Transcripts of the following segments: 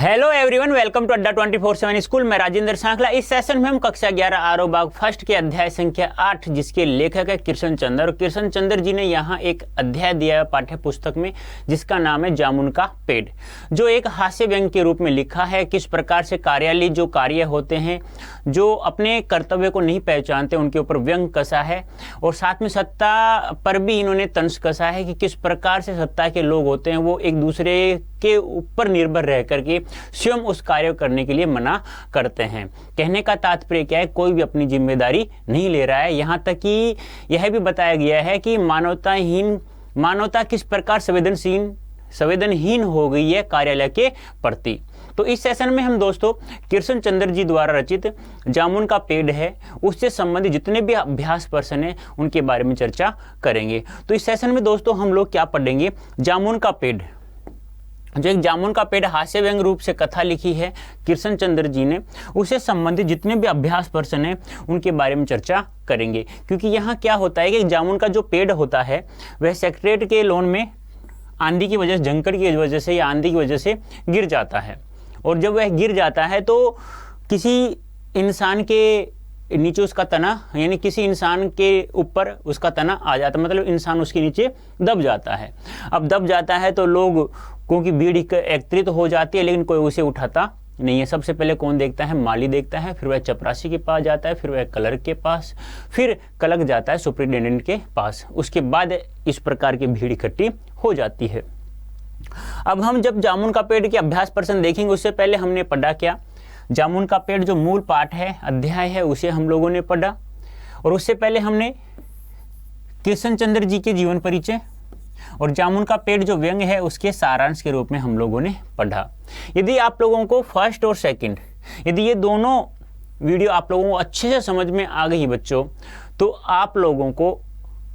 Hello everyone, welcome to अड्डा 24/7 school. मैं राजेंद्र सांखला। इस सेशन में हम कक्षा 11 आरो बाग फर्स्ट के अध्याय संख्या 8 जिसके लेखक है कृष्ण चंद्र। और कृष्ण चंद्र जी ने यहाँ एक अध्याय दिया है पाठ्य पुस्तक में जिसका नाम है जामुन का पेड़, जो एक हास्य व्यंग के रूप में लिखा है। किस प्रकार से कार्यालय जो कार्य होते हैं, जो अपने कर्तव्य को नहीं पहचानते, उनके ऊपर व्यंग कसा है। और साथ में सत्ता पर भी इन्होंने तंज कसा है कि किस प्रकार से सत्ता के लोग होते हैं वो एक दूसरे के ऊपर निर्भर रह करके स्वयं उस कार्य करने के लिए मना करते हैं। कहने का तात्पर्य क्या है, कोई भी अपनी जिम्मेदारी नहीं ले रहा है। यहाँ तक कि यह भी बताया गया है कि मानवता किस प्रकार संवेदनहीन हो गई है कार्यालय के प्रति। तो इस सेशन में हम दोस्तों कृष्ण चंद्र जी द्वारा रचित जामुन का पेड़ है उससे संबंधित जितने भी अभ्यास प्रश्न हैं उनके बारे में चर्चा करेंगे। तो इस सेशन में दोस्तों हम लोग क्या पढ़ेंगे, जामुन का पेड़, जो एक जामुन का पेड़ हास्य व्यंग रूप से कथा लिखी है कृष्ण चंद्र जी ने, उससे संबंधित जितने भी अभ्यास प्रश्न हैं उनके बारे में चर्चा करेंगे। क्योंकि यहाँ क्या होता है कि जामुन का जो पेड़ होता है वह सेक्रेटरीट के लॉन में आंधी की वजह से, जंकड़ की वजह से या आंधी की वजह से गिर जाता है। और जब वह गिर जाता है तो किसी इंसान के नीचे उसका तना, यानी किसी इंसान के ऊपर उसका तना आ जाता है, मतलब इंसान उसके नीचे दब जाता है। अब दब जाता है तो लोगों की भीड़ एकत्रित हो जाती है, लेकिन कोई उसे उठाता नहीं है। सबसे पहले कौन देखता है, माली देखता है, फिर वह चपरासी के पास जाता है, फिर वह क्लर्क के पास, फिर क्लर्क जाता है सुपरिटेंडेंट के पास। उसके बाद इस प्रकार की भीड़ इकट्ठी हो जाती है। अब हम जब जामुन का पेड़ के अभ्यास प्रश्न देखेंगे उससे पहले हमने पढ़ा क्या, जामुन का पेड़ जो मूल पाठ है, अध्याय है, उसे हम लोगों ने पढ़ा। और उससे पहले हमने कृष्ण चंद्र जी के जीवन परिचय और जामुन का पेड़ जो व्यंग है उसके सारांश के रूप में हम लोगों ने पढ़ा। यदि आप लोगों को फर्स्ट और सेकंड, यदि ये दोनों वीडियो आप लोगों को अच्छे से समझ में आ गई बच्चों, तो आप लोगों को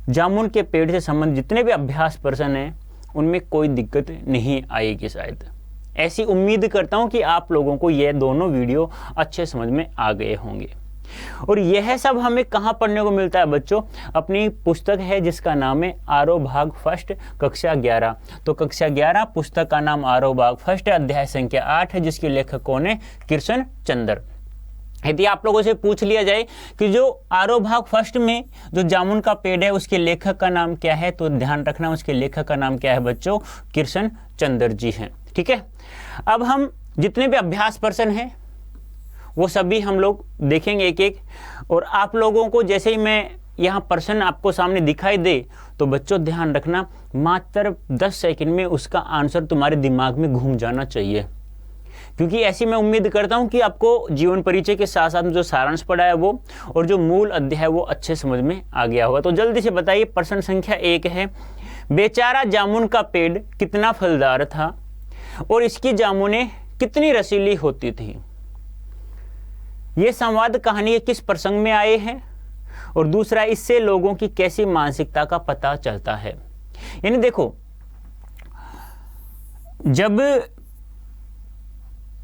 जामुन के पेड़ से संबंधित जितने भी अभ्यास प्रश्न हैं उनमें कोई दिक्कत नहीं आएगी। शायद ऐसी उम्मीद करता हूं कि आप लोगों को यह दोनों वीडियो अच्छे समझ में आ गए होंगे। और यह सब हमें कहां पढ़ने को मिलता है बच्चों, अपनी पुस्तक है जिसका नाम है आरो भाग फर्स्ट कक्षा 11। तो कक्षा 11 पुस्तक का नाम आरो भाग फर्स्ट, अध्याय संख्या 8 है, जिसके लेखक कौन है, कृष्ण चंद्र। यदि आप लोगों से पूछ लिया जाए कि जो आरो भाग फर्स्ट में जो जामुन का पेड़ है उसके लेखक का नाम क्या है, तो ध्यान रखना उसके लेखक का नाम क्या है बच्चों, कृष्ण चंद्र जी हैं। ठीक है, अब हम जितने भी अभ्यास प्रश्न हैं वो सभी हम लोग देखेंगे एक एक। और आप लोगों को जैसे ही मैं यहाँ प्रश्न आपको सामने दिखाई दे तो बच्चों ध्यान रखना, मात्र 10 सेकंड में उसका आंसर तुम्हारे दिमाग में घूम जाना चाहिए। क्योंकि ऐसी मैं उम्मीद करता हूं कि आपको जीवन परिचय के साथ साथ जो सारांश पढ़ा है वो और जो मूल अध्याय है वो अच्छे समझ में आ गया होगा। तो जल्दी से बताइए, प्रश्न संख्या 1 है, बेचारा जामुन का पेड़ कितना फलदार था और इसकी जामुनें कितनी रसीली होती थी। ये संवाद कहानी के किस प्रसंग में आए हैं। और दूसरा, इससे लोगों की कैसी मानसिकता का पता चलता है। यानी देखो, जब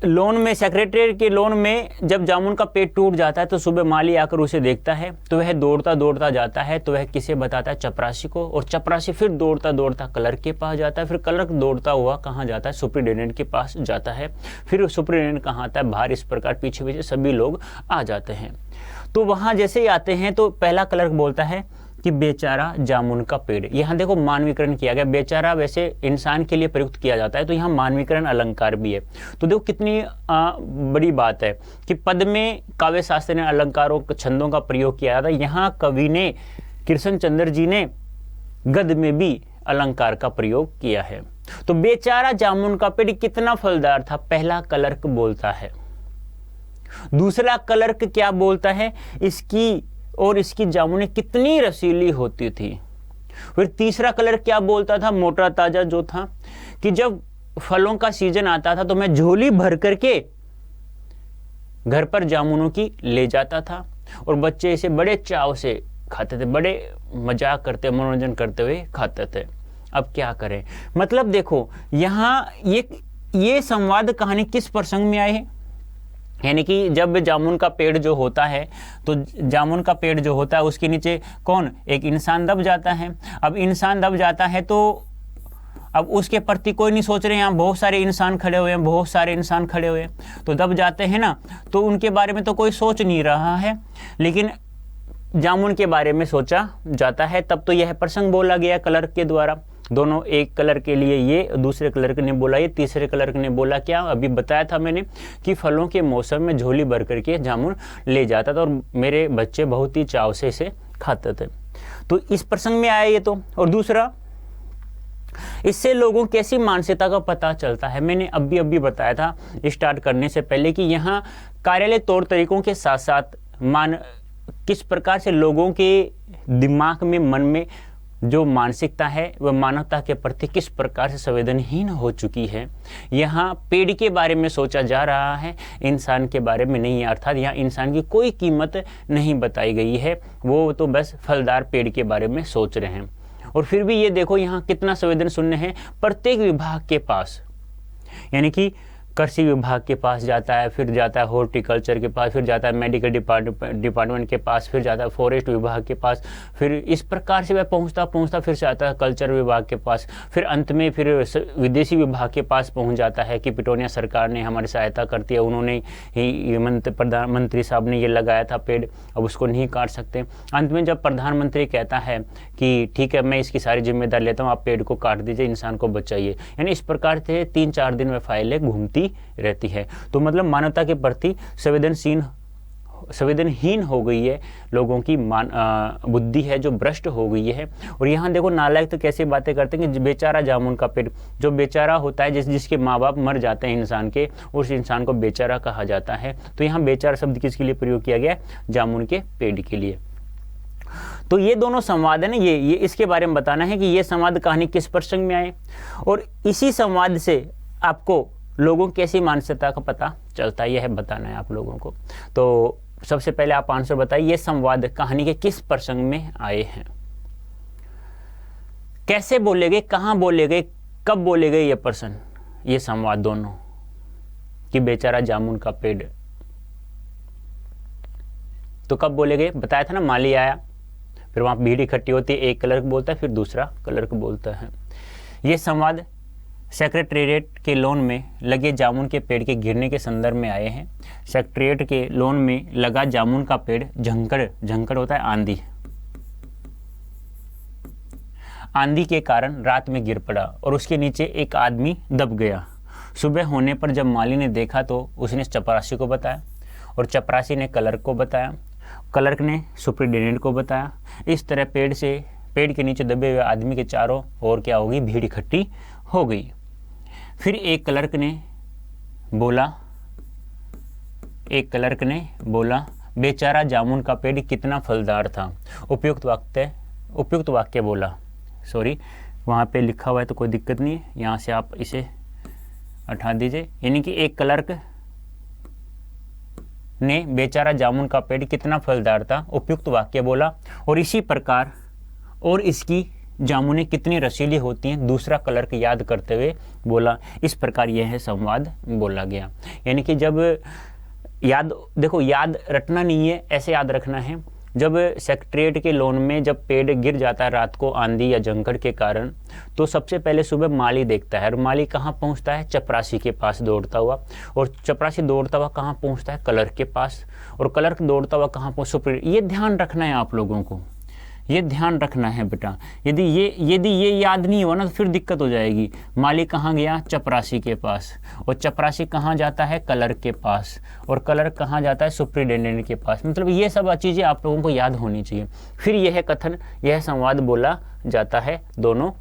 लोन में, सेक्रेटरी के लोन में जब जामुन का पेड़ टूट जाता है तो सुबह माली आकर उसे देखता है, तो वह दौड़ता दौड़ता जाता है, तो वह किसे बताता है, चपरासी को। और चपरासी फिर दौड़ता दौड़ता क्लर्क के पास जाता है, फिर क्लर्क दौड़ता हुआ कहाँ जाता है, सुपरिटेंडेंट के पास जाता है, फिर सुपरिटेंडेंट कहाँ आता है, बाहर। इस प्रकार पीछे पीछे सभी लोग आ जाते हैं। तो वहाँ जैसे ही आते हैं तो पहला क्लर्क बोलता है कि बेचारा जामुन का पेड़। यहाँ देखो मानवीकरण किया गया, बेचारा वैसे इंसान के लिए प्रयुक्त किया जाता है, तो यहाँ मानवीकरण अलंकार भी है। तो देखो कितनी बड़ी बात है कि पद में काव्य शास्त्र ने अलंकारों, छंदों का प्रयोग किया जाता है। यहाँ कवि ने, कृष्ण चंद्र जी ने गद्य में भी अलंकार का प्रयोग किया है। तो बेचारा जामुन का पेड़ कितना फलदार था, पहला क्लर्क बोलता है। दूसरा क्लर्क क्या बोलता है, इसकी जामुनें कितनी रसीली होती थी। फिर तीसरा क्लर्क क्या बोलता था, मोटा ताजा जो था, कि जब फलों का सीजन आता था तो मैं झोली भर करके घर पर जामुनों की ले जाता था और बच्चे इसे बड़े चाव से खाते थे, बड़े मजाक करते, मनोरंजन करते हुए खाते थे। अब क्या करें, मतलब देखो यहाँ ये संवाद कहानी किस प्रसंग में आए हैं। यानी कि जब जामुन का पेड़ जो होता है, तो जामुन का पेड़ जो होता है उसके नीचे कौन, एक इंसान दब जाता है। अब इंसान दब जाता है तो अब उसके प्रति कोई नहीं सोच रहे, यहाँ बहुत सारे इंसान खड़े हुए हैं, बहुत सारे इंसान खड़े हुए हैं, तो दब जाते हैं ना, तो उनके बारे में तो कोई सोच नहीं रहा है, लेकिन जामुन के बारे में सोचा जाता है। तब तो यह प्रसंग बोला गया क्लर्क के द्वारा। दोनों, एक कलर के लिए ये, दूसरे कलर ने बोला ये, तीसरे कलर ने बोला क्या, अभी बताया था मैंने कि फलों के मौसम में झोली भर करके जामुन ले जाता था और मेरे बच्चे बहुत ही चाव से इसे खाते थे। तो इस प्रसंग में आया ये तो। और दूसरा, इससे लोगों की कैसी मानसिकता का पता चलता है। मैंने अभी बताया था स्टार्ट करने से पहले कि यहाँ कार्यालय तौर तरीकों के साथ साथ किस प्रकार से लोगों के दिमाग में, मन में जो मानसिकता है वह मानवता के प्रति किस प्रकार से संवेदनहीन हो चुकी है। यहाँ पेड़ के बारे में सोचा जा रहा है, इंसान के बारे में नहीं। अर्थात यहाँ इंसान की कोई कीमत नहीं बताई गई है, वो तो बस फलदार पेड़ के बारे में सोच रहे हैं। और फिर भी ये देखो यहाँ कितना संवेदन शून्य है प्रत्येक विभाग के पास, यानी कि कृषि विभाग के पास जाता है, फिर जाता है हॉर्टिकल्चर के पास, फिर जाता है मेडिकल डिपार्टमेंट के पास, फिर जाता है फॉरेस्ट विभाग के पास, फिर इस प्रकार से वह पहुंचता फिर से आता है कल्चर विभाग के पास, फिर अंत में फिर विदेशी विभाग के पास पहुंच जाता है कि पिटोनिया सरकार ने हमारी सहायता करती है, उन्होंने ही प्रधानमंत्री साहब ने ये लगाया था पेड़, अब उसको नहीं काट सकते। अंत में जब प्रधानमंत्री कहता है कि ठीक है मैं इसकी सारी जिम्मेदारी लेता हूँ, आप पेड़ को काट दीजिए, इंसान को बचाइए, यानी इस प्रकार से 3-4 दिन में फाइलें घूमती रहती है। तो मतलब मानवता के प्रति संवेदनहीन हो गई है, लोगों की बुद्धि है जो भ्रष्ट हो गई है। और यहाँ देखो नालायक तो कैसी बातें करते हैं कि बेचारा जामुन का पेड़, जो बेचारा होता है जिसके माँ बाप मर जाते हैं इंसान के, उस इंसान को बेचारा कहा जाता है। तो यहाँ बेचारा शब्द किसके लिए प्रयोग किया गया, जामुन के पेड़ के लिए। तो ये दोनों संवाद है ना, ये इसके बारे में बताना है कि ये संवाद कहानी किस प्रसंग में आए, और इसी संवाद से आपको लोगों की कैसी मानसिकता का पता चलता है, यह बताना है आप लोगों को। तो सबसे पहले आप आंसर बताइए, ये संवाद कहानी के किस प्रसंग में आए हैं, कैसे बोले गए, कहाँ बोले गए, कब बोले गए ये प्रसंग, ये संवाद दोनों, कि बेचारा जामुन का पेड़। तो कब बोले गए, बताया था ना, माली आया, फिर वहां भीड़ इकट्ठी होती है, एक कलर बोलता है, फिर दूसरा कलर बोलता है। ये संवाद सेक्रेटेरिएट के लॉन में लगे जामुन के पेड़ के गिरने के संदर्भ में आए हैं। सेक्रेटेरिएट के लॉन में लगा जामुन का पेड़ झंकड़ होता है आंधी के कारण रात में गिर पड़ा और उसके नीचे एक आदमी दब गया। सुबह होने पर जब माली ने देखा तो उसने चपरासी को बताया और चपरासी ने क्लर्क को बताया, क्लर्क ने सुपरिटेंडेंट को बताया। इस तरह पेड़ के नीचे दबे हुए आदमी के चारों ओर क्या होगी, भीड़ इकट्ठी हो गई। फिर एक क्लर्क ने बोला बेचारा जामुन का पेड़ कितना फलदार था। उपयुक्त वाक्य बोला, सॉरी वहाँ पे लिखा हुआ है तो कोई दिक्कत नहीं है, यहाँ से आप इसे हटा दीजिए। यानी कि एक क्लर्क ने बेचारा जामुन का पेड़ कितना फलदार था उपयुक्त वाक्य बोला, और इसी प्रकार और इसकी जामुनें कितनी रसीली होती हैं दूसरा क्लर्क याद करते हुए बोला। इस प्रकार यह संवाद बोला गया। यानी कि जब याद रटना नहीं है, ऐसे याद रखना है। जब सेक्रेटेरिएट के लॉन में जब पेड़ गिर जाता है रात को आंधी या झंखड़ के कारण, तो सबसे पहले सुबह माली देखता है, और माली कहाँ पहुँचता है, चपरासी के पास दौड़ता हुआ, और चपरासी दौड़ता हुआ कहाँ पहुँचता है, क्लर्क के पास, और क्लर्क दौड़ता हुआ कहाँ पहुँच, सुपरिटेंडेंट। ये ध्यान रखना है आप लोगों को, ये ध्यान रखना है बेटा। यदि ये याद नहीं हुआ ना तो फिर दिक्कत हो जाएगी। माली कहाँ गया, चपरासी के पास, और चपरासी कहाँ जाता है, क्लर्क के पास, और क्लर्क कहाँ जाता है, सुपरिटेंडेंट के पास। मतलब ये सब चीज़ें आप लोगों को याद होनी चाहिए। फिर यह संवाद बोला जाता है दोनों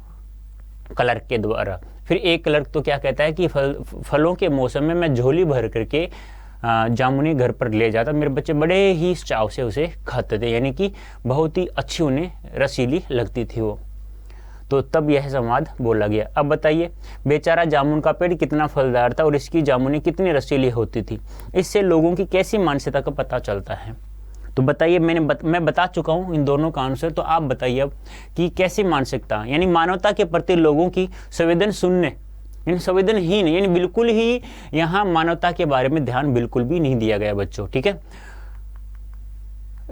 क्लर्क के द्वारा। फिर एक क्लर्क तो क्या कहता है कि फलों के मौसम में मैं झोली भर करके जामुनी घर पर ले जाता, मेरे बच्चे बड़े ही चाव से उसे खाते थे, यानी कि बहुत ही अच्छी उन्हें रसीली लगती थी वो। तो तब यह संवाद बोला गया। अब बताइए बेचारा जामुन का पेड़ कितना फलदार था और इसकी जामुनी कितनी रसीली होती थी, इससे लोगों की कैसी मानसिकता का पता चलता है। तो बताइए, मैं बता चुका हूँ इन दोनों का आंसर, तो आप बताइए अब कि कैसी मानसिकता, यानी मानवता के प्रति लोगों की संवेदनहीन, यानी बिल्कुल ही यहाँ मानवता के बारे में ध्यान बिल्कुल भी नहीं दिया गया बच्चों, ठीक है।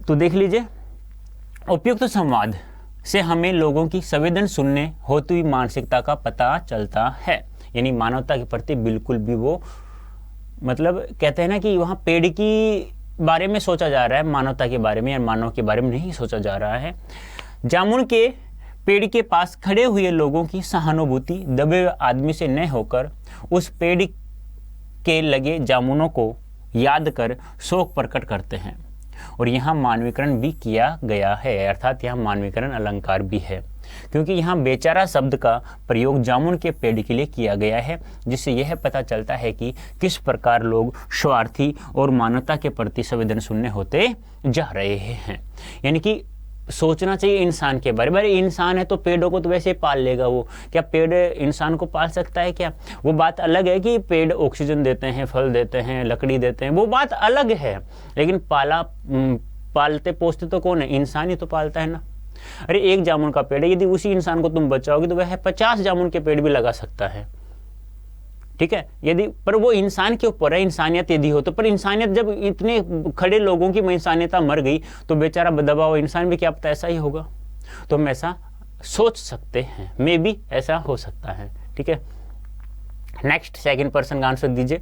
तो देख लीजिए उपयुक्त संवाद से हमें लोगों की संवेदन सुनने होती हुई मानसिकता का पता चलता है। यानी मानवता के प्रति बिल्कुल भी वो, मतलब कहते हैं ना कि वहाँ पेड़ की बारे में सोचा जा रहा है, मानवता के बारे में या मानव के बारे में नहीं सोचा जा रहा है। जामुन के पेड़ के पास खड़े हुए लोगों की सहानुभूति दबे हुए आदमी से न होकर उस पेड़ के लगे जामुनों को याद कर शोक प्रकट करते हैं। और यहाँ मानवीकरण भी किया गया है, अर्थात यहाँ मानवीकरण अलंकार भी है, क्योंकि यहाँ बेचारा शब्द का प्रयोग जामुन के पेड़ के लिए किया गया है, जिससे यह पता चलता है कि किस प्रकार लोग स्वार्थी और मानवता के प्रति संवेदन शून्य होते जा रहे हैं। यानी कि सोचना चाहिए इंसान के बारे में। अरे इंसान है तो पेड़ों को तो वैसे पाल लेगा वो, क्या पेड़ इंसान को पाल सकता है क्या? वो बात अलग है कि पेड़ ऑक्सीजन देते हैं, फल देते हैं, लकड़ी देते हैं, वो बात अलग है, लेकिन पालते पोसते तो कौन है? इंसान ही तो पालता है ना। अरे एक जामुन का पेड़ है, यदि उसी इंसान को तुम बचाओगे तो वह 50 जामुन के पेड़ भी लगा सकता है, ठीक है, यदि, पर वो इंसान के ऊपर है, इंसानियत यदि हो तो। पर इंसानियत जब इतने खड़े लोगों की इंसानियता मर गई तो बेचारा दबा हुआ इंसान भी क्या पता ऐसा ही होगा। तो हम ऐसा सोच सकते हैं, मे भी ऐसा हो सकता है, ठीक है। नेक्स्ट सेकंड पर्सन का आंसर दीजिए।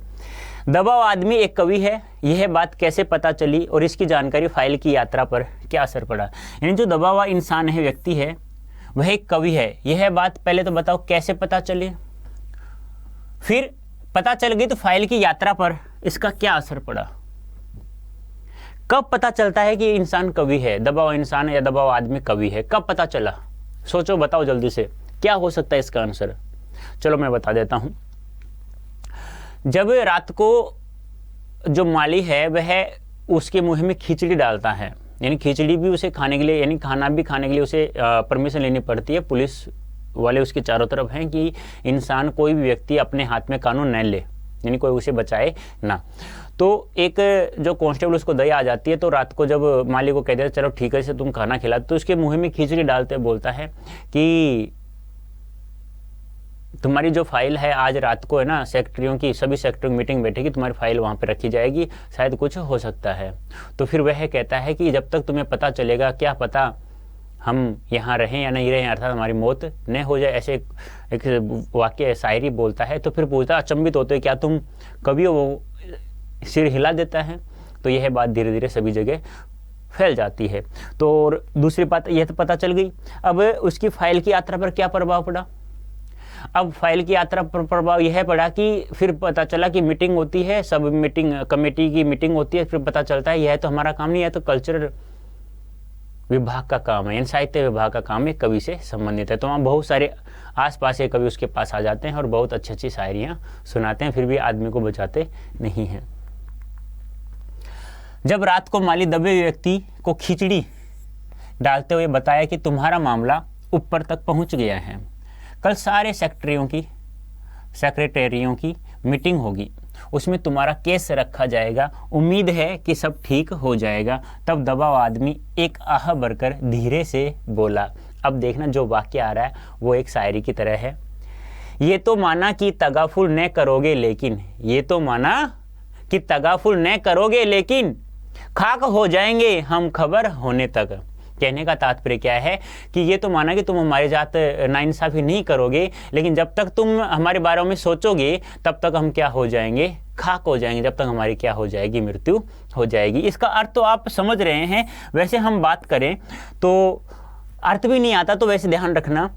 दबा हुआ आदमी एक कवि है, यह बात कैसे पता चली और इसकी जानकारी फाइल की यात्रा पर क्या असर पड़ा? यानी जो दबा हुआ इंसान है, व्यक्ति है, वह एक कवि है, यह बात पहले तो बताओ कैसे पता चली, फिर पता चल गई तो फाइल की यात्रा पर इसका क्या असर पड़ा? कब पता चलता है कि इंसान कवि है, दबा हुआ इंसान या दबा हुआ आदमी कवि है? कब पता चला? सोचो, बताओ जल्दी से, क्या हो सकता है इसका आंसर? चलो मैं बता देता हूं। जब रात को जो माली है वह उसके मुंह में खिचड़ी डालता है, यानी खिचड़ी भी उसे खाने के लिए, यानी खाना भी खाने के लिए उसे परमिशन लेनी पड़ती है, पुलिस वाले उसके चारों तरफ हैं कि इंसान, कोई भी व्यक्ति अपने हाथ में कानून न ले, यानी कोई उसे बचाए ना। तो एक जो कांस्टेबल, उसको दया आ जाती है, तो रात को जब माली को कह देता चलो ठीक है से तुम खाना खिला, तो उसके मुंह में खिचड़ी डालते बोलता है कि तुम्हारी जो फाइल है आज रात को है ना, सेक्रेटरियों की, सभी सेक्रेटरियों की मीटिंग बैठेगी, तुम्हारी फाइल वहाँ पे रखी जाएगी, शायद कुछ हो सकता है। तो फिर वह कहता है कि जब तक तुम्हें पता चलेगा, क्या पता हम यहाँ रहें या नहीं रहें, अर्थात हमारी मौत न हो जाए, ऐसे एक वाक्य शायरी बोलता है। तो फिर पूछता, अचंभित होते हो क्या तुम कवि हो? वो सिर हिला देता है। तो यह बात धीरे धीरे सभी जगह फैल जाती है। तो और दूसरी बात यह तो पता चल गई। अब उसकी फाइल की यात्रा पर क्या प्रभाव पड़ा? अब फाइल की यात्रा पर प्रभाव यह पड़ा कि फिर पता चला कि मीटिंग होती है, सब मीटिंग, कमेटी की मीटिंग होती है, फिर पता चलता है यह तो हमारा काम नहीं है, तो कल्चरल विभाग का काम है, यानी साहित्य विभाग का काम है, कवि से संबंधित है। तो वहाँ बहुत सारे आसपास के कवि उसके पास आ जाते हैं और बहुत अच्छी अच्छी शायरियाँ सुनाते हैं, फिर भी आदमी को बचाते नहीं हैं। जब रात को माली दबे हुए व्यक्ति को खिचड़ी डालते हुए बताया कि तुम्हारा मामला ऊपर तक पहुंच गया है, कल सारे सेक्रेटरियों की मीटिंग होगी, उसमें तुम्हारा केस रखा जाएगा, उम्मीद है कि सब ठीक हो जाएगा। तब दबा हुआ आदमी एक आह भरकर धीरे से बोला। अब देखना जो वाक्य आ रहा है वो एक शायरी की तरह है। ये तो माना कि तगाफुल न करोगे लेकिन, ये तो माना कि तगाफुल न करोगे लेकिन खाक हो जाएंगे हम खबर होने तक। कहने का तात्पर्य क्या है कि ये तो माना कि तुम हमारे साथ नाइंसाफी नहीं करोगे, लेकिन जब तक तुम हमारे बारे में सोचोगे तब तक हम क्या हो जाएंगे? खाक हो जाएंगे, जब तक हमारी क्या हो जाएगी? मृत्यु हो जाएगी। इसका अर्थ तो आप समझ रहे हैं। वैसे हम बात करें तो अर्थ भी नहीं आता, तो वैसे ध्यान रखना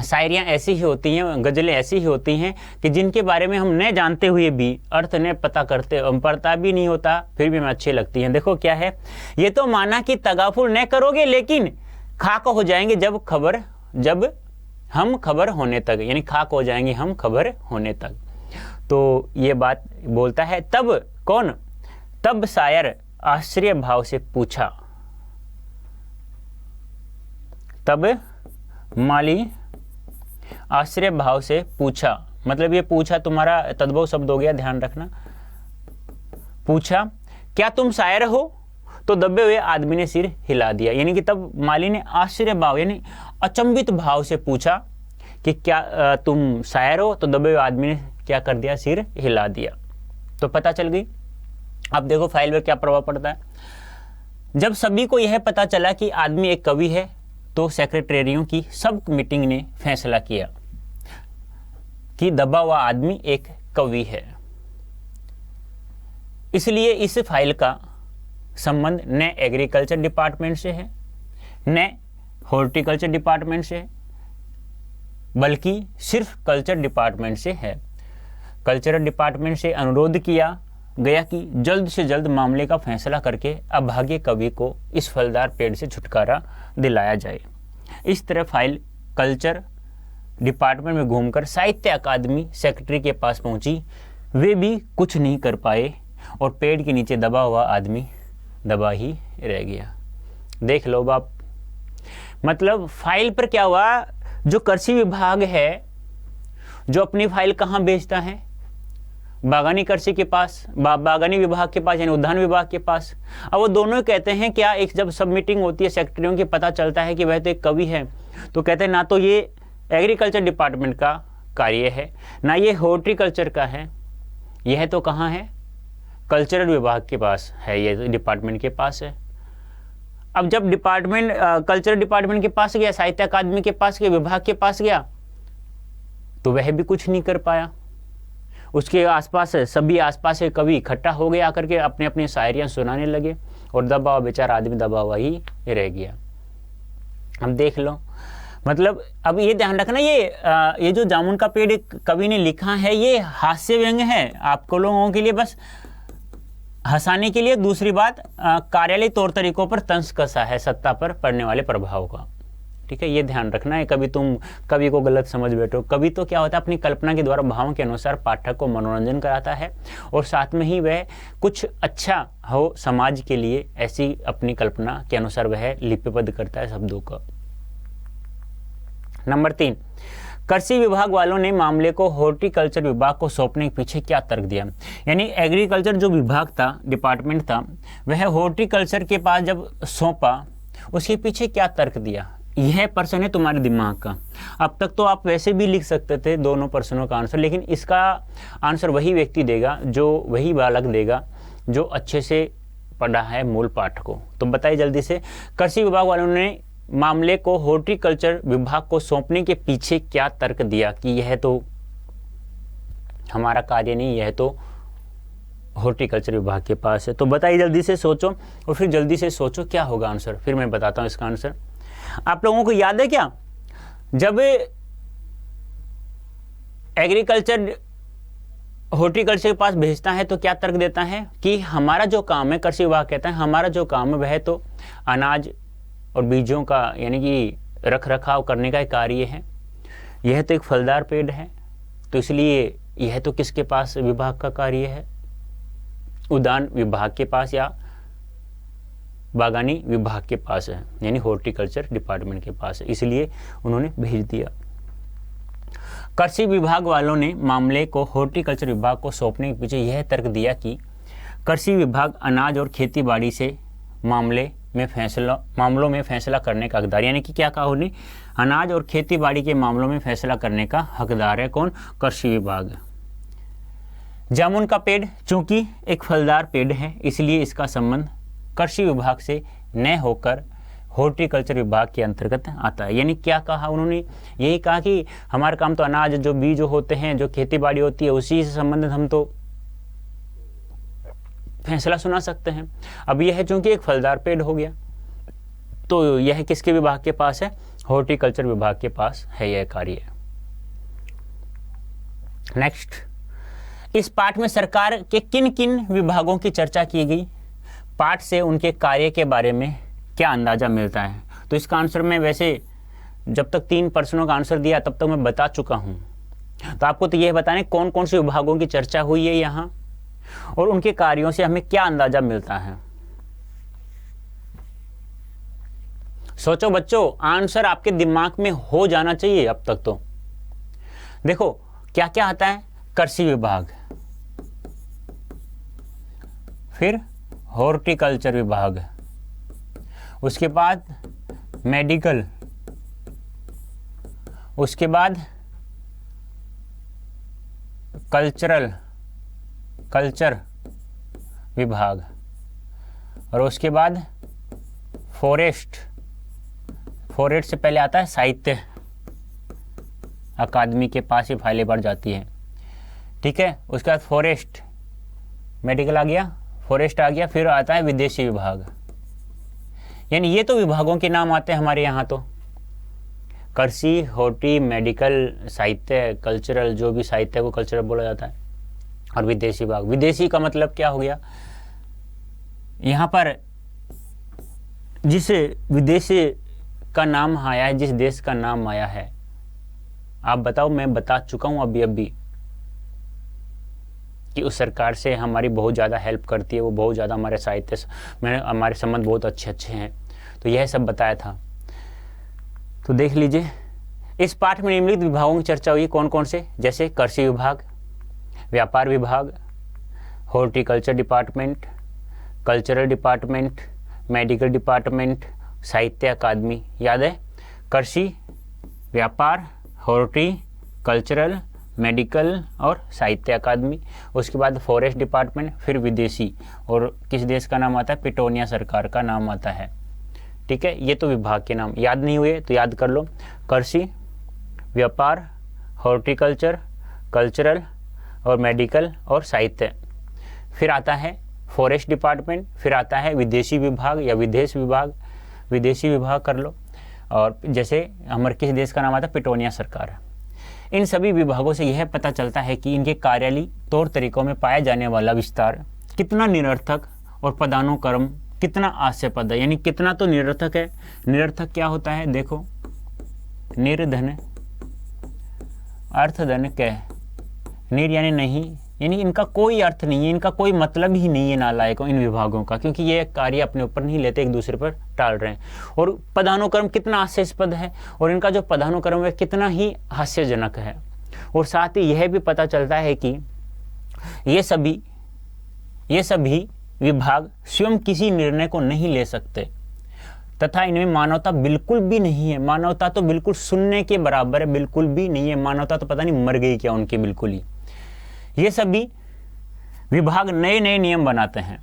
शायरियाँ ऐसी ही होती हैं, गज़लें ऐसी ही होती हैं कि जिनके बारे में हम न जानते हुए भी, अर्थ ने पता भी नहीं होता, फिर भी हमें अच्छी लगती हैं। देखो क्या है, ये तो माना कि तगाफुल न करोगे लेकिन खाक हो जाएंगे जब हम खबर होने तक, यानी खाक हो जाएंगे हम खबर होने तक। तो ये बात बोलता है। तब कौन? तब शायर आश्चर्य भाव से पूछा, तब माली आश्चर्य भाव से पूछा, मतलब ये पूछा तुम्हारा तद्भव शब्द हो गया, ध्यान रखना। पूछा, क्या तुम शायर हो? तो दबे हुए आदमी ने सिर हिला दिया। यानी कि तब माली ने आश्चर्य भाव, यानी अचंभित भाव से पूछा कि क्या तुम शायर हो? तो दबे हुए आदमी ने क्या कर दिया? सिर हिला दिया। तो पता चल गई। अब देखो फाइल में क्या प्रभाव पड़ता है। जब सभी को यह पता चला कि आदमी एक कवि है, तो सेक्रेटरियों की सब मीटिंग ने फैसला किया कि दबा हुआ आदमी एक कवि है। इसलिए इस फाइल का संबंध न एग्रीकल्चर डिपार्टमेंट से है, न हॉर्टिकल्चर डिपार्टमेंट से है, बल्कि सिर्फ कल्चर डिपार्टमेंट से है। कल्चरल डिपार्टमेंट से अनुरोध किया गया कि जल्द से जल्द मामले का फैसला करके अभागे कवि को इस फलदार पेड़ से छुटकारा दिलाया जाए। इस तरह फाइल कल्चर डिपार्टमेंट में घूमकर साहित्य अकादमी सेक्रेटरी के पास पहुंची। वे भी कुछ नहीं कर पाए और पेड़ के नीचे दबा हुआ आदमी दबा ही रह गया। देख लो बाप, मतलब फाइल पर क्या हुआ, जो कृषि विभाग है जो अपनी फाइल कहाँ भेजता है, बागानी कृषि के पास, बागानी विभाग के पास, यानी उद्यान विभाग के पास। अब वो दोनों कहते हैं क्या, एक जब सब मीटिंग होती है सेक्रेटरियों की, पता चलता है कि वह तो एक कवि है, तो कहते हैं ना तो ये एग्रीकल्चर डिपार्टमेंट का कार्य है, ना ये हॉर्टिकल्चर का है, यह तो कहाँ है, कल्चरल विभाग के पास है, ये डिपार्टमेंट के पास है। अब जब डिपार्टमेंट कल्चरल डिपार्टमेंट के पास गया, साहित्य अकादमी के पास गया, विभाग के पास गया, तो वह भी कुछ नहीं कर पाया। उसके आसपास सभी आसपास के कवि इकट्ठा हो गए, आकर के अपने अपनी शायरियाँ सुनाने लगे और दबा हुआ बेचारा आदमी दबा हुआ ही रह गया। अब देख लो, मतलब अब ये ध्यान रखना, ये जो जामुन का पेड़ एक कवि ने लिखा है, ये हास्य व्यंग है, आपको लोगों के लिए बस हंसाने के लिए। दूसरी बात, कार्यालय तौर तरीकों पर तंज कसा है सत्ता पर पड़ने वाले प्रभाव का। ठीक है, ये ध्यान रखना है, कभी तुम कवि को गलत समझ बैठो। कवि तो क्या होता है, अपनी कल्पना के द्वारा भावों के अनुसार पाठक को मनोरंजन कराता है और साथ में ही वह कुछ अच्छा हो समाज के लिए, ऐसी अपनी कल्पना के अनुसार वह लिपिबद्ध करता है शब्दों का। नंबर 3, कृषि विभाग वालों ने मामले को हॉर्टिकल्चर विभाग को सौंपने के पीछे क्या तर्क दिया। यानी एग्रीकल्चर जो विभाग था, डिपार्टमेंट था, वह हॉर्टिकल्चर के पास जब सौंपा, उसके पीछे क्या तर्क दिया। यह प्रश्न है तुम्हारे दिमाग का। अब तक तो आप वैसे भी लिख सकते थे दोनों प्रश्नों का आंसर, लेकिन इसका आंसर वही व्यक्ति देगा, जो वही बालक देगा जो अच्छे से पढ़ा है मूल पाठ को। तो बताइए जल्दी से, कृषि विभाग वालों ने मामले को हॉर्टिकल्चर विभाग को सौंपने के पीछे क्या तर्क दिया कि यह तो हमारा कार्य नहीं, यह तो हॉर्टिकल्चर विभाग के पास है। तो बताइए जल्दी से, सोचो और फिर जल्दी से सोचो क्या होगा आंसर, फिर मैं बताता हूँ इसका आंसर। आप लोगों को याद है क्या, जब एग्रीकल्चर हॉर्टिकल्चर के पास भेजता है तो क्या तर्क देता है कि हमारा जो काम है, कृषि विभाग कहता है हमारा जो काम है वह तो अनाज और बीजों का यानी कि रख रखाव करने का कार्य है, यह तो एक फलदार पेड़ है, तो इसलिए यह तो किसके पास विभाग का कार्य है, उद्यान विभाग के पास या बागानी विभाग के पास है, यानी हॉर्टिकल्चर डिपार्टमेंट के पास है, इसलिए उन्होंने भेज दिया। कृषि विभाग वालों ने मामले को हॉर्टिकल्चर विभाग को सौंपने के पीछे यह तर्क दिया कि कृषि विभाग अनाज और खेतीबाड़ी से मामलों में फैसला करने का हकदार, यानी कि क्या कहा उन्हें, अनाज और खेतीबाड़ी के मामलों में फैसला करने का हकदार है कौन, कृषि विभाग। जामुन का पेड़ चूंकि एक फलदार पेड़ है, इसलिए इसका संबंध कृषि विभाग से न होकर हॉर्टिकल्चर विभाग के अंतर्गत आता है। यानी क्या कहा उन्होंने, यही कहा कि हमारा काम तो अनाज, जो बीज होते हैं, जो खेतीबाड़ी होती है, उसी से संबंधित हम तो फैसला सुना सकते हैं। अब यह है चूंकि एक फलदार पेड़ हो गया, तो यह किसके विभाग के पास है, हॉर्टिकल्चर विभाग के पास है यह कार्य। नेक्स्ट, इस पाठ में सरकार के किन किन विभागों की चर्चा की गई, पाठ से उनके कार्य के बारे में क्या अंदाजा मिलता है। तो इसका आंसर मैं वैसे जब तक 3 प्रश्नों का आंसर दिया तब तक मैं बता चुका हूं, तो आपको तो यह बताने कौन कौन से विभागों की चर्चा हुई है यहाँ और उनके कार्यों से हमें क्या अंदाजा मिलता है। सोचो बच्चों, आंसर आपके दिमाग में हो जाना चाहिए। अब तक तो देखो क्या क्या आता है, कृषि विभाग, फिर हॉर्टिकल्चर विभाग, उसके बाद मेडिकल, उसके बाद कल्चर विभाग और उसके बाद फॉरेस्ट फॉरेस्ट से पहले आता है साहित्य अकादमी के पास ही फाइलें बढ़ जाती है, ठीक है। उसके बाद फॉरेस्ट, मेडिकल आ गया, फॉरेस्ट आ गया, फिर आता है विदेशी विभाग। यानी ये तो विभागों के नाम आते हैं हमारे यहाँ, तो कृषि, हॉर्टी, मेडिकल, साहित्य, कल्चरल, जो भी साहित्य को कल्चरल बोला जाता है, और विदेशी विभाग। विदेशी का मतलब क्या हो गया, यहाँ पर जिस विदेश का नाम आया है, जिस देश का नाम आया है, आप बताओ, मैं बता चुका हूँ अभी कि उस सरकार से हमारी बहुत ज़्यादा हेल्प करती है, वो बहुत ज़्यादा हमारे साहित्य में हमारे संबंध बहुत अच्छे हैं, तो यह सब बताया था। तो देख लीजिए, इस पाठ में निम्नलिखित विभागों की चर्चा हुई, कौन कौन से, जैसे कृषि विभाग, व्यापार विभाग, horticulture department, cultural department, medical department, साहित्य अकादमी। याद है, कृषि, व्यापार, हॉर्टी, कल्चरल, मेडिकल और साहित्य अकादमी। उसके बाद फॉरेस्ट डिपार्टमेंट, फिर विदेशी, और किस देश का नाम आता है, पिटोनिया सरकार का नाम आता है, ठीक है। ये तो विभाग के नाम याद नहीं हुए तो याद कर लो, कृषि, व्यापार, हॉर्टिकल्चर, कल्चरल और मेडिकल और साहित्य। फिर आता है फॉरेस्ट डिपार्टमेंट, फिर आता है विदेशी विभाग या विदेश विभाग, विदेशी विभाग कर लो, और जैसे हमारे किस देश का नाम आता है, पिटोनिया सरकार। इन सभी विभागों से यह पता चलता है कि इनके कार्यालयी तौर तरीकों में पाया जाने वाला विस्तार कितना निरर्थक और पदानुक्रम कितना हास्यास्पद है। यानी कितना तो निरर्थक है। निरर्थक क्या होता है, देखो, निर्धन, अर्थधन कै, निर यानी नहीं, यानी इनका कोई अर्थ नहीं है, इनका कोई मतलब ही नहीं है नालायकों इन विभागों का, क्योंकि ये कार्य अपने ऊपर नहीं लेते, एक दूसरे पर टाल रहे हैं। और पदानुक्रम कितना हास्यास्पद है, और इनका जो पदानुक्रम है कितना ही हास्यजनक है। और साथ ही यह भी पता चलता है कि ये सभी विभाग स्वयं किसी निर्णय को नहीं ले सकते, तथा इनमें मानवता बिल्कुल भी नहीं है। मानवता तो बिल्कुल शून्य के बराबर है, बिल्कुल भी नहीं है। मानवता तो पता नहीं मर गई क्या उनकी, बिल्कुल ही। ये सभी विभाग नए नए नियम बनाते हैं,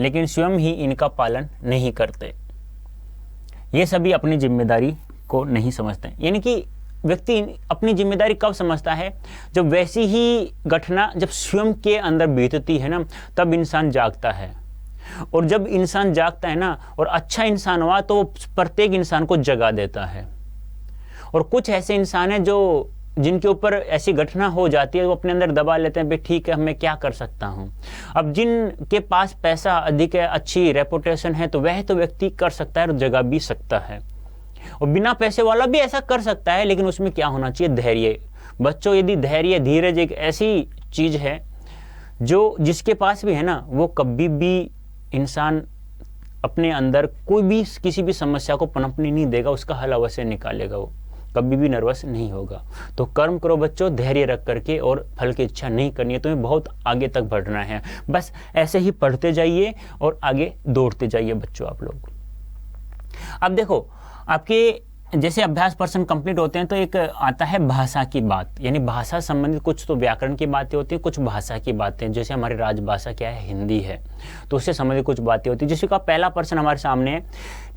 लेकिन स्वयं ही इनका पालन नहीं करते। ये सभी अपनी जिम्मेदारी को नहीं समझते। यानी कि व्यक्ति अपनी जिम्मेदारी कब समझता है, जब वैसी ही घटना जब स्वयं के अंदर बीतती है ना, तब इंसान जागता है। और जब इंसान जागता है ना, और अच्छा इंसान हुआ, तो प्रत्येक इंसान को जगा देता है। और कुछ ऐसे इंसान हैं जो जिनके ऊपर ऐसी घटना हो जाती है, वो अपने अंदर दबा लेते हैं, भाई ठीक है, मैं क्या कर सकता हूँ। अब जिनके पास पैसा अधिक है, अच्छी रेपुटेशन है, तो वह तो व्यक्ति कर सकता है और जगा भी सकता है। और बिना पैसे वाला भी ऐसा कर सकता है, लेकिन उसमें क्या होना चाहिए, धैर्य। बच्चों, यदि धैर्य, धीरज एक ऐसी चीज है जो जिसके पास भी है ना, वो कभी भी इंसान अपने अंदर कोई भी किसी भी समस्या को पनपने नहीं देगा, उसका हल अवश्य निकालेगा। वो कभी भी नर्वस नहीं होगा। तो कर्म करो बच्चों, धैर्य रख करके, और फल की इच्छा नहीं करनी है, तुम्हें बहुत आगे तक बढ़ना है। बस ऐसे ही पढ़ते जाइए और आगे दौड़ते जाइए बच्चों आप लोग। अब देखो, आपके जैसे अभ्यास पर्सन कंप्लीट होते हैं तो एक आता है भाषा की बात। यानी भाषा संबंधित कुछ तो व्याकरण की बातें होती हैं, कुछ भाषा की बातें। जैसे हमारी राजभाषा क्या है, हिंदी है, तो उससे संबंधित कुछ बातें होती है। जिसका पहला प्रश्न हमारे सामने है,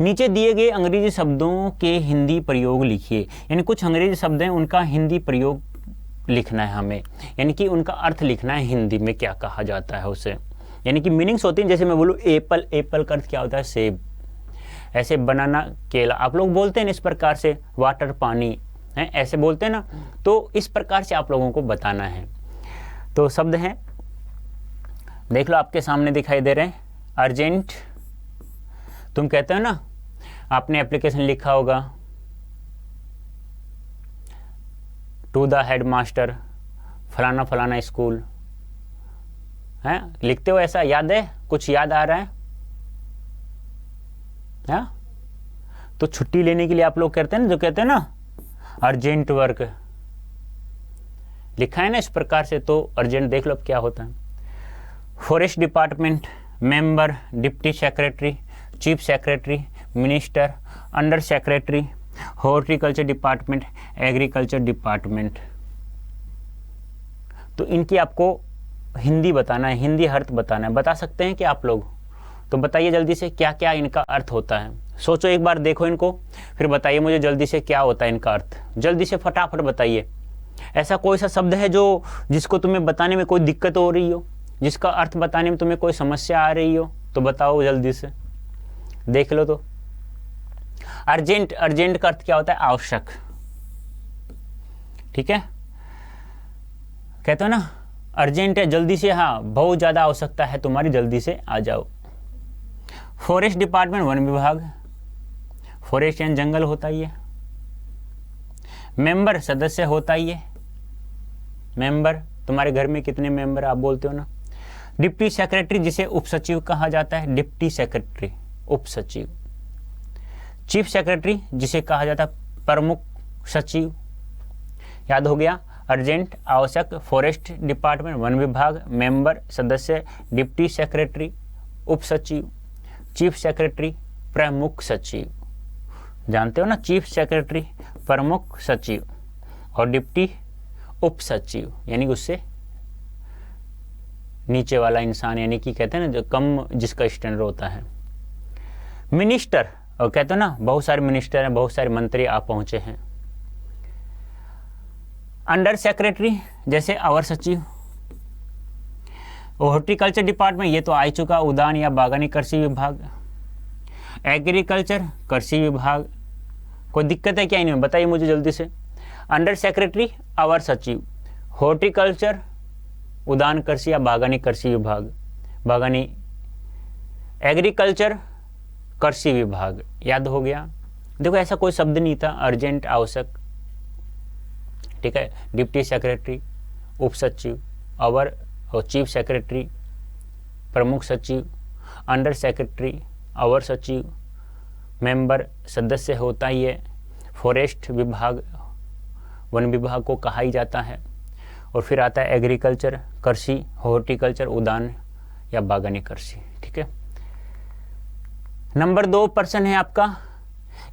नीचे दिए गए अंग्रेजी शब्दों के हिंदी प्रयोग लिखिए। यानी कुछ अंग्रेजी शब्द हैं, उनका हिंदी प्रयोग लिखना है हमें, यानी कि उनका अर्थ लिखना है हिंदी में, क्या कहा जाता है उसे। यानी कि मीनिंग्स होती हैं। जैसे मैं बोलूँ एप्पल, एप्पल का अर्थ क्या होता है, सेब। ऐसे बनाना, केला, आप लोग बोलते हैं इस प्रकार से। वाटर, पानी है, ऐसे बोलते हैं ना, तो इस प्रकार से आप लोगों को बताना है। तो शब्द हैं, देख लो, आपके सामने दिखाई दे रहे हैं। अर्जेंट, तुम कहते हो ना, आपने एप्लीकेशन लिखा होगा, टू द हेडमास्टर, फलाना फलाना स्कूल है, लिखते हो ऐसा, याद है, कुछ याद आ रहा है? हाँ, तो छुट्टी लेने के लिए आप लोग कहते हैं ना, जो कहते हैं ना अर्जेंट वर्क, लिखा है ना इस प्रकार से, तो अर्जेंट देख लो अब क्या होता है। Forest department, member, deputy secretary, chief secretary, minister, under secretary, horticulture department, agriculture department. तो इनकी आपको हिंदी बताना है, हिंदी अर्थ बताना है। बता सकते हैं कि आप लोग तो बताइए जल्दी से क्या क्या इनका अर्थ होता है। सोचो एक बार, देखो इनको, फिर बताइए मुझे जल्दी से क्या होता है इनका अर्थ। जल्दी से फटाफट बताइए। ऐसा कोई सा शब्द है जो जिसको तुम्हें बताने में कोई दिक्कत हो रही हो, जिसका अर्थ बताने में तुम्हें कोई समस्या आ रही हो, तो बताओ जल्दी से, देख लो तो। अर्जेंट, अर्जेंट का अर्थ क्या होता है? आवश्यक। ठीक है, कहते हो ना अर्जेंट है, जल्दी से, हाँ बहुत ज़्यादा आवश्यकता है तुम्हारी, जल्दी से आ जाओ। फॉरेस्ट डिपार्टमेंट, वन विभाग, फॉरेस्ट यानी जंगल होता ही है। मेंबर, सदस्य होता ही है। मेंबर, तुम्हारे घर में कितने मेंबर आप बोलते हो ना। डिप्टी सेक्रेटरी, जिसे उप सचिव कहा जाता है, डिप्टी सेक्रेटरी, उप सचिव। चीफ सेक्रेटरी, जिसे कहा जाता है प्रमुख सचिव। याद हो गया, अर्जेंट, आवश्यक, फॉरेस्ट डिपार्टमेंट, वन विभाग, मेंबर, सदस्य, डिप्टी सेक्रेटरी, उप सचिव, चीफ सेक्रेटरी, प्रमुख सचिव। जानते हो ना, चीफ सेक्रेटरी, प्रमुख सचिव और डिप्टी उप सचिव, यानी उससे नीचे वाला इंसान, यानी कि कहते हैं ना जो कम, जिसका स्टैंडर्ड होता है। मिनिस्टर, और कहते हो ना बहुत सारे मिनिस्टर हैं, बहुत सारे मंत्री आप पहुंचे हैं। अंडर सेक्रेटरी, जैसे अवर सचिव। हॉर्टिकल्चर डिपार्टमेंट, ये तो आ चुका, उद्यान या बागानी कृषि विभाग। एग्रीकल्चर, कृषि विभाग। कोई दिक्कत है क्या इनमें, बताइए मुझे जल्दी से। अंडर सेक्रेटरी, अवर सचिव। हॉर्टिकल्चर, उद्यान कृषि या बागानी कृषि विभाग, बागानी। एग्रीकल्चर, कृषि विभाग। याद हो गया। देखो ऐसा कोई शब्द नहीं था, अर्जेंट, आवश्यक, ठीक है। डिप्टी सेक्रेटरी, उप सचिव, अवर और चीफ सेक्रेटरी, प्रमुख सचिव, अंडर सेक्रेटरी, अवर सचिव, मेंबर, सदस्य होता ही है। फॉरेस्ट विभाग, वन विभाग को कहा ही जाता है। और फिर आता है एग्रीकल्चर, कृषि, हॉर्टिकल्चर, उद्यान या बागानी कृषि। ठीक है। नंबर 2 प्रश्न है आपका,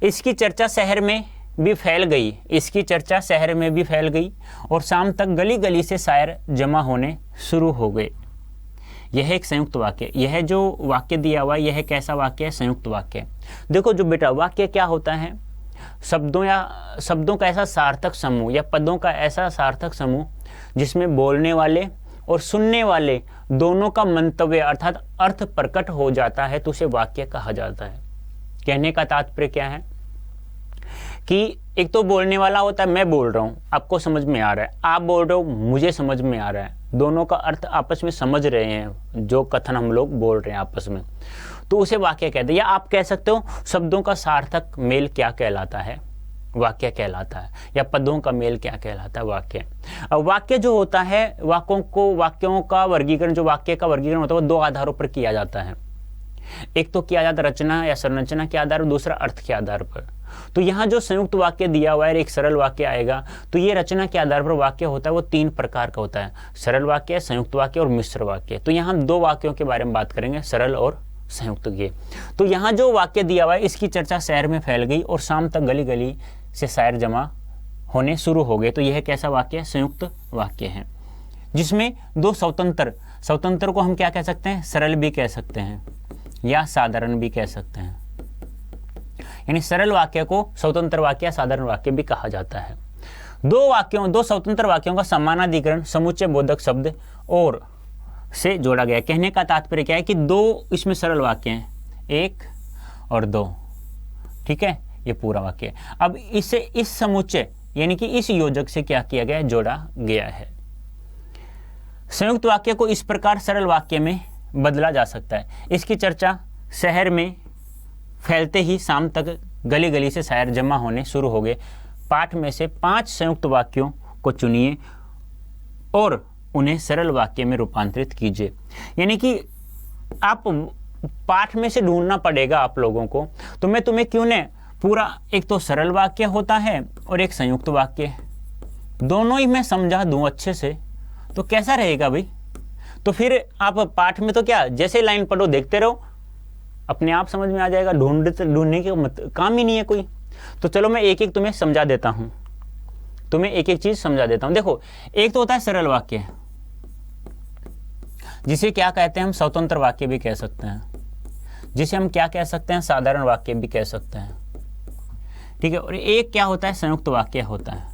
इसकी चर्चा शहर में भी फैल गई, इसकी चर्चा शहर में भी फैल गई और शाम तक गली गली से शायर जमा होने शुरू हो गए। यह एक संयुक्त वाक्य, यह जो वाक्य दिया हुआ है यह कैसा वाक्य है? संयुक्त वाक्य। देखो जो बेटा वाक्य क्या होता है, शब्दों का ऐसा सार्थक समूह या पदों का ऐसा सार्थक समूह जिसमें बोलने वाले और सुनने वाले दोनों का मंतव्य अर्थात अर्थ प्रकट हो जाता है, तो उसे वाक्य कहा जाता है। कहने का तात्पर्य क्या है कि एक तो बोलने वाला होता है, मैं बोल रहा हूँ आपको समझ में आ रहा है, आप बोल रहे हो मुझे समझ में आ रहा है, दोनों का अर्थ आपस में समझ रहे हैं, जो कथन हम लोग बोल रहे हैं आपस में, तो उसे वाक्य कहते हैं। या आप कह सकते हो शब्दों का सार्थक मेल क्या कहलाता है? वाक्य कहलाता है। या पदों का मेल क्या कहलाता है? वाक्य। अब वाक्य जो होता है, वाक्यों का वर्गीकरण, जो वाक्य का वर्गीकरण होता है वो 2 आधारों पर किया जाता है। एक तो किया जाता है रचना या संरचना के आधार पर, दूसरा अर्थ के आधार पर। तो यहाँ जो संयुक्त वाक्य दिया हुआ है, एक सरल वाक्य आएगा, तो ये रचना के आधार पर वाक्य होता है, वो 3 प्रकार का होता है, सरल वाक्य, संयुक्त वाक्य और मिश्र वाक्य। तो यहाँ 2 वाक्यों के बारे में बात करेंगे, सरल और संयुक्त के। तो यहाँ जो वाक्य दिया हुआ है, इसकी चर्चा शहर में फैल गई और शाम तक गली गली से शायर जमा होने शुरू हो गए। तो यह कैसा वाक्य है? संयुक्त वाक्य है, जिसमें 2 स्वतंत्र को हम क्या कह सकते हैं? सरल भी कह सकते हैं या साधारण भी कह सकते हैं। यानी सरल वाक्य को स्वतंत्र वाक्य या साधारण वाक्य भी कहा जाता है। 2 स्वतंत्र वाक्यों का समानाधिकरण समुच्चय बोधक शब्द और से जोड़ा गया। कहने का तात्पर्य क्या है कि 2 इसमें सरल वाक्य हैं, 1 और 2, ठीक है, ये पूरा वाक्य है। अब इसे इस समुच्चय यानी कि इस योजक से क्या किया गया है? जोड़ा गया है। संयुक्त वाक्य को इस प्रकार सरल वाक्य में बदला जा सकता है। इसकी चर्चा शहर में फैलते ही शाम तक गली गली से शायर जमा होने शुरू हो गए। पाठ में से 5 संयुक्त वाक्यों को चुनिए और उन्हें सरल वाक्य में रूपांतरित कीजिए। यानी कि आप पाठ में से ढूंढना पड़ेगा आप लोगों को, तो मैं तुम्हें क्यों ने पूरा, एक तो सरल वाक्य होता है और एक संयुक्त वाक्य, दोनों ही मैं समझा दूं अच्छे से, तो कैसा रहेगा भाई? तो फिर आप पाठ में तो क्या, जैसे लाइन पढ़ो देखते रहो, अपने आप समझ में आ जाएगा, ढूंढने के काम ही नहीं है कोई। तो चलो मैं एक एक तुम्हें समझा देता हूं, तुम्हें एक एक चीज समझा देता हूं। देखो, एक तो होता है सरल वाक्य, जिसे क्या कहते हैं हम? स्वतंत्र वाक्य भी कह सकते हैं। जिसे हम क्या कह सकते हैं, साधारण वाक्य भी कह सकते हैं। ठीक है, और एक क्या होता है, संयुक्त वाक्य होता है।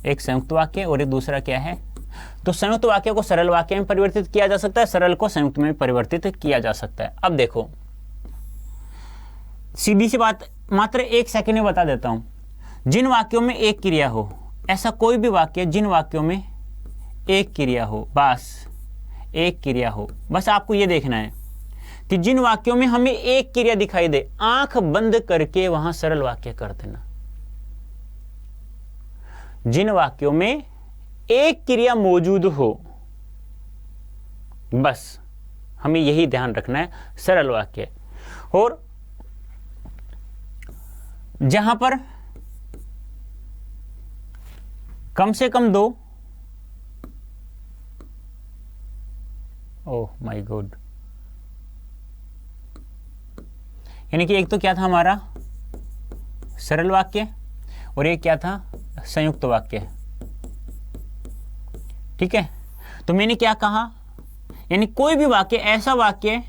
एक संयुक्त वाक्य और एक दूसरा क्या है, तो संयुक्त वाक्य को सरल वाक्य में परिवर्तित किया जा सकता है, सरल को संयुक्त में परिवर्तित किया जा सकता है। अब देखो सीधी सी बात, मात्र 1 सेकंड में बता देता हूं। जिन वाक्यों में एक क्रिया हो, ऐसा कोई भी वाक्य जिन वाक्यों में एक क्रिया हो, बस एक क्रिया हो, बस आपको यह देखना है कि जिन वाक्यों में हमें एक क्रिया दिखाई दे, आंख बंद करके वहां सरल वाक्य कर देना। जिन वाक्यों में एक क्रिया मौजूद हो, बस हमें यही ध्यान रखना है, सरल वाक्य। और जहां पर कम से कम 2, ओह माय गॉड, यानी कि एक तो क्या था हमारा सरल वाक्य और एक क्या था संयुक्त वाक्य। ठीक है, तो मैंने क्या कहा, यानी कोई भी वाक्य, ऐसा वाक्य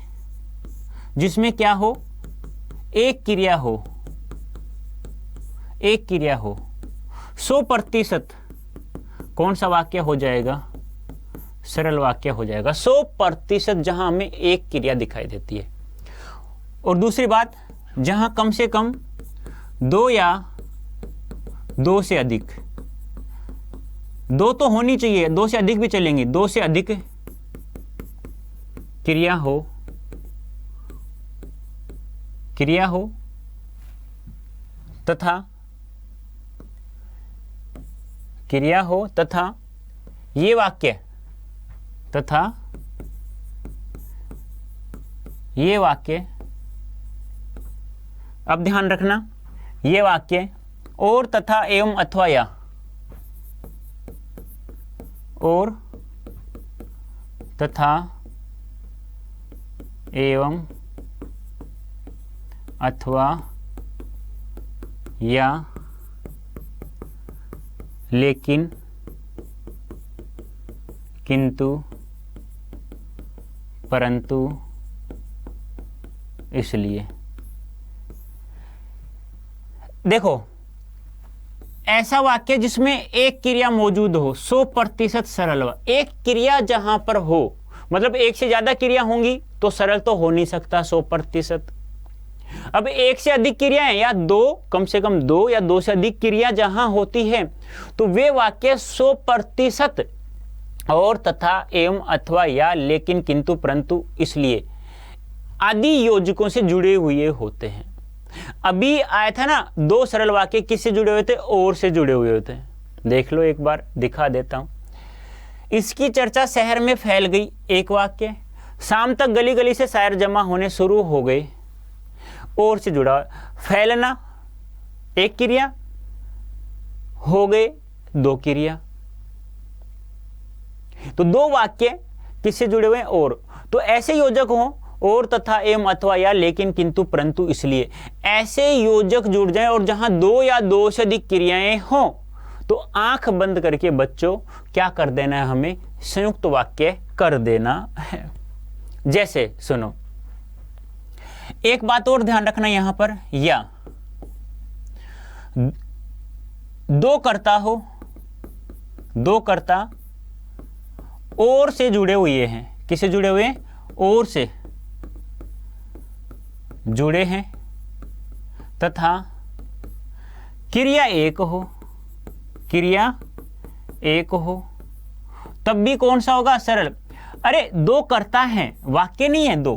जिसमें क्या हो, एक क्रिया हो, एक क्रिया हो, 100% कौन सा वाक्य हो जाएगा, सरल वाक्य हो जाएगा। 100% जहां हमें एक क्रिया दिखाई देती है। और दूसरी बात, जहां कम से कम 2 या 2 से अधिक, 2 तो होनी चाहिए, 2 से अधिक भी चलेंगे, 2 से अधिक क्रिया हो, तथा ये वाक्य, अब ध्यान रखना, ये वाक्य और तथा एवं अथवा या, और तथा एवं अथवा या लेकिन किंतु परंतु इसलिए। देखो, ऐसा वाक्य जिसमें एक क्रिया मौजूद हो, 100% सरल। एक क्रिया जहां पर हो, मतलब एक से ज्यादा क्रिया होंगी तो सरल तो हो नहीं सकता 100%। अब एक से अधिक क्रियाएं या 2, कम से कम 2 या 2 से अधिक क्रिया जहां होती है तो वे वाक्य 100% और तथा एवं अथवा या लेकिन किंतु परंतु इसलिए आदि योजकों से जुड़े हुए होते हैं। अभी आया था ना, 2 सरल वाक्य किससे जुड़े हुए थे, और से जुड़े हुए होते हैं। देख लो, एक बार दिखा देता हूं। इसकी चर्चा शहर में फैल गई, एक वाक्य। शाम तक गली गली से शायर जमा होने शुरू हो गए, और से जुड़ा। फैलना एक क्रिया, हो गए 2 क्रिया, तो 2 वाक्य किससे जुड़े हुए हैं, और। तो ऐसे योजक हो, और तथा एवं अथवा या लेकिन किंतु परंतु इसलिए, ऐसे योजक जुड़ जाएं और जहां 2 या 2 से अधिक क्रियाएं हो तो आंख बंद करके बच्चों क्या कर देना है, हमें संयुक्त वाक्य कर देना है। जैसे सुनो, एक बात और ध्यान रखना यहां पर, या 2 कर्ता हो, 2 कर्ता और से जुड़े हुए हैं। किससे जुड़े हुए हैं, और से जुड़े हैं, तथा क्रिया एक हो, क्रिया एक हो, तब भी कौन सा होगा, सरल। अरे 2 कर्ता हैं, वाक्य नहीं है, 2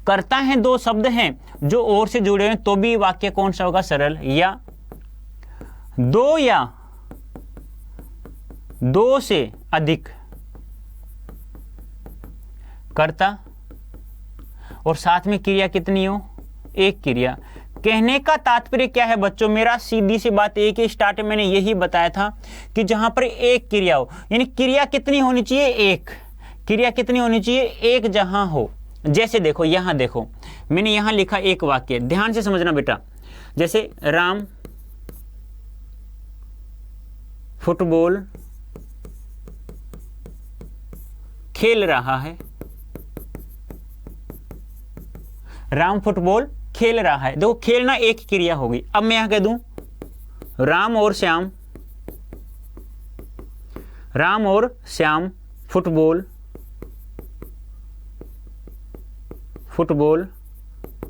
कर्ता हैं, 2 शब्द हैं जो और से जुड़े हैं, तो भी वाक्य कौन सा होगा, सरल। या 2 या 2 से अधिक कर्ता और साथ में क्रिया कितनी हो, एक क्रिया। कहने का तात्पर्य क्या है बच्चों मेरा, सीधी सी बात, एक ही स्टार्ट में मैंने यही बताया था कि जहां पर एक क्रिया हो, यानी क्रिया कितनी होनी चाहिए, एक। क्रिया कितनी होनी चाहिए, एक जहां हो। जैसे देखो, यहां देखो, मैंने यहां लिखा एक वाक्य, ध्यान से समझना बेटा। जैसे राम फुटबॉल खेल रहा है, राम फुटबॉल खेल रहा है। देखो खेलना एक क्रिया होगी। अब मैं यहां कह दूं राम और श्याम फुटबॉल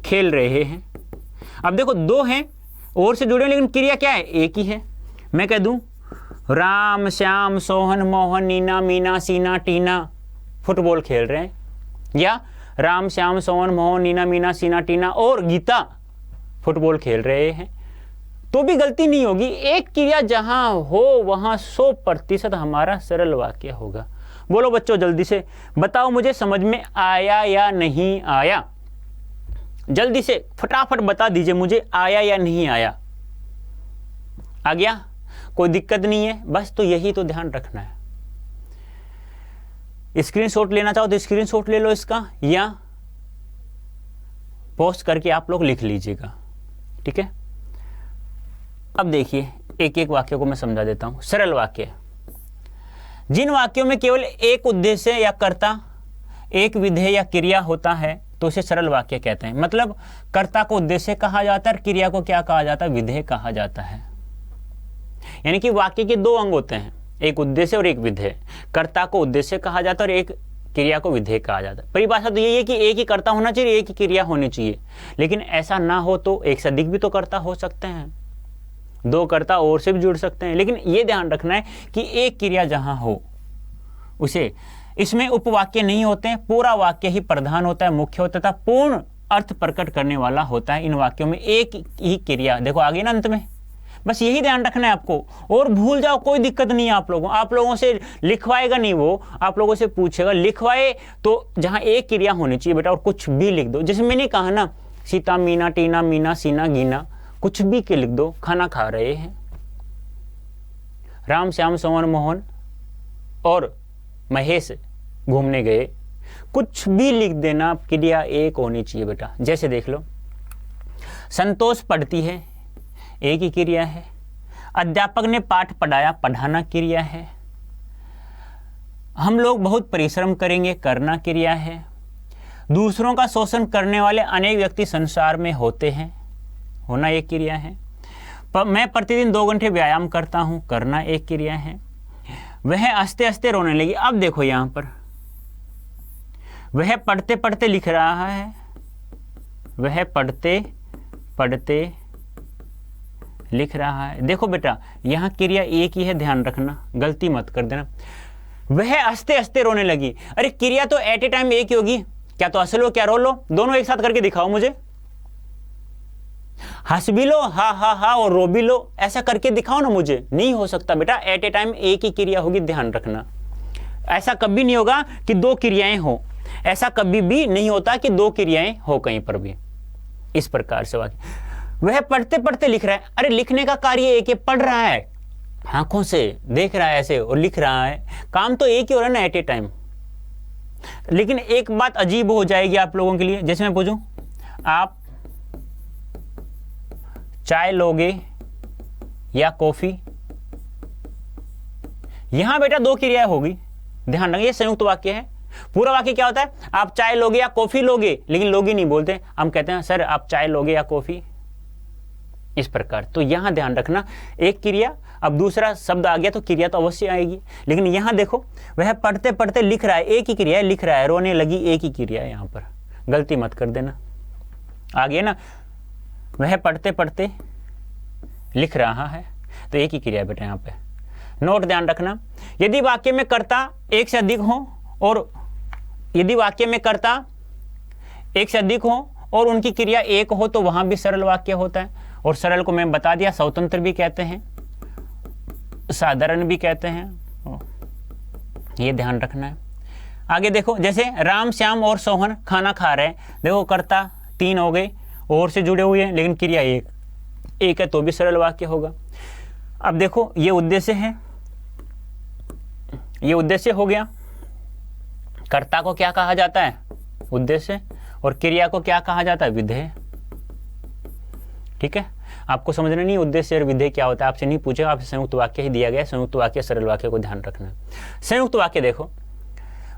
खेल रहे हैं। अब देखो दो हैं और से जुड़े हैं, लेकिन क्रिया क्या है, एक ही है। मैं कह दूं राम श्याम सोहन मोहन नीना मीना सीना टीना फुटबॉल खेल रहे हैं, या राम श्याम सोहन मोहन नीना मीना सीना टीना और गीता फुटबॉल खेल रहे हैं, तो भी गलती नहीं होगी। एक क्रिया जहां हो वहां 100% हमारा सरल वाक्य होगा। बोलो बच्चों जल्दी से बताओ, मुझे समझ में आया या नहीं आया? जल्दी से फटाफट बता दीजिए मुझे, आया या नहीं आया? आ गया? कोई दिक्कत नहीं है, बस तो यही तो ध्यान रखना है। स्क्रीनशॉट लेना चाहो तो स्क्रीनशॉट ले लो इसका, या पोस्ट करके आप लोग लिख लीजिएगा, ठीक है। अब देखिए एक एक वाक्य को मैं समझा देता हूं। सरल वाक्य, जिन वाक्यों में केवल एक उद्देश्य या कर्ता, एक विधेय या क्रिया होता है तो उसे सरल वाक्य कहते हैं। मतलब कर्ता को उद्देश्य कहा जाता है और क्रिया को क्या कहा जाता है, विधेय कहा जाता है। यानी कि वाक्य के दो अंग होते हैं, एक उद्देश्य और एक विधेय। कर्ता को उद्देश्य कहा जाता है और एक क्रिया को विधेय कहा जाता है। परिभाषा तो यही है कि एक ही कर्ता होना चाहिए, एक ही क्रिया होनी चाहिए। लेकिन ऐसा ना हो तो एक से अधिक भी तो कर्ता हो सकते हैं, दो कर्ता और से भी जुड़ सकते हैं। लेकिन यह ध्यान रखना है कि एक क्रिया जहां हो उसे, इसमें उपवाक्य नहीं होते हैं, पूरा वाक्य ही प्रधान होता है, मुख्य होता है, पूर्ण अर्थ प्रकट करने वाला होता है। इन वाक्यों में एक ही क्रिया देखो आगे ना अंत में, बस यही ध्यान रखना है आपको। और भूल जाओ कोई दिक्कत नहीं है आप लोगों से लिखवाएगा नहीं, वो आप लोगों से पूछेगा, लिखवाए तो जहां एक क्रिया होनी चाहिए बेटा, और कुछ भी लिख दो। जैसे मैंने कहा ना, सीता मीना टीना मीना सीना गीना, कुछ भी के लिख दो। खाना खा रहे हैं, राम श्याम सोहन मोहन और महेश घूमने गए, कुछ भी लिख देना, क्रिया एक होनी चाहिए बेटा। जैसे देख लो, संतोष पढ़ती है, एक ही क्रिया है। अध्यापक ने पाठ पढ़ाया, पढ़ाना क्रिया है। हम लोग बहुत परिश्रम करेंगे, करना क्रिया है। दूसरों का शोषण करने वाले अनेक व्यक्ति संसार में होते हैं, होना एक क्रिया है। मैं प्रतिदिन 2 घंटे व्यायाम करता हूं, करना एक क्रिया है। वह हंसते हंसते रोने लगी। अब देखो यहां पर, वह पढ़ते पढ़ते लिख रहा है, वह पढ़ते पढ़ते लिख रहा है। देखो बेटा यहां क्रिया एक ही है, ध्यान रखना, गलती मत कर देना। वह हंसते हंसते रोने लगी, अरे क्रिया तो एट ए टाइम एक ही होगी, क्या तो हंस लो क्या रो लो, दोनों एक साथ करके दिखाओ मुझे। हंस भी लो, हा हा हा, और रो भी लो, ऐसा करके दिखाओ ना मुझे। नहीं हो सकता बेटा, एट ए टाइम एक ही क्रिया होगी, ध्यान रखना। ऐसा कभी नहीं होगा कि दो क्रियाएं हो, ऐसा कभी भी नहीं होता कि दो क्रियाएं हो कहीं पर भी। इस प्रकार से वाक्य, वह पढ़ते पढ़ते लिख रहा है। अरे लिखने का कार्य एक है, पढ़ रहा है, आंखों से देख रहा है ऐसे और लिख रहा है, काम तो एक ही हो रहा है ना एट ए टाइम। लेकिन एक बात अजीब हो जाएगी आप लोगों के लिए। जैसे मैं पूछूं, आप चाय लोगे या कॉफी, यहां बेटा दो क्रियाएं होगी, ध्यान रखिए, संयुक्त वाक्य है। पूरा वाक्य क्या होता है, आप चाय लोगे या कॉफी लोगे, लेकिन लोगे नहीं बोलते, हम कहते हैं सर आप चाय लोगे या कॉफी, इस प्रकार। तो यहां ध्यान रखना, एक क्रिया, अब दूसरा शब्द आ गया तो क्रिया तो अवश्य आएगी। लेकिन यहां देखो, वह पढ़ते पढ़ते लिख रहा है, एक ही क्रिया है, लिख रहा है, रोने लगी एक ही क्रिया है, यहां पर गलती मत कर देना। आगे ना, वह पढ़ते पढ़ते लिख रहा है, तो एक ही क्रिया है बेटा यहां पे। नोट ध्यान रखना, यदि वाक्य में कर्ता एक से अधिक हो, और यदि वाक्य में कर्ता एक से अधिक हो और उनकी क्रिया एक हो तो वहां भी सरल वाक्य होता है। और सरल को मैं बता दिया, स्वतंत्र भी कहते हैं, साधारण भी कहते हैं, ये ध्यान रखना है। आगे देखो, जैसे राम श्याम और सोहन खाना खा रहे हैं, देखो कर्ता 3 हो गए, और से जुड़े हुए हैं, लेकिन क्रिया एक है, तो भी सरल वाक्य होगा। अब देखो ये उद्देश्य है, ये उद्देश्य हो गया। कर्ता को क्या कहा जाता है, उद्देश्य, और क्रिया को क्या कहा जाता है, विधेय। ठीक है, आपको समझना नहीं उद्देश्य और विधेय क्या होता है, आपसे नहीं पूछेगा, आपसे संयुक्त वाक्य ही दिया गया है। संयुक्त वाक्य सरल वाक्य को ध्यान रखना। संयुक्त वाक्य देखो,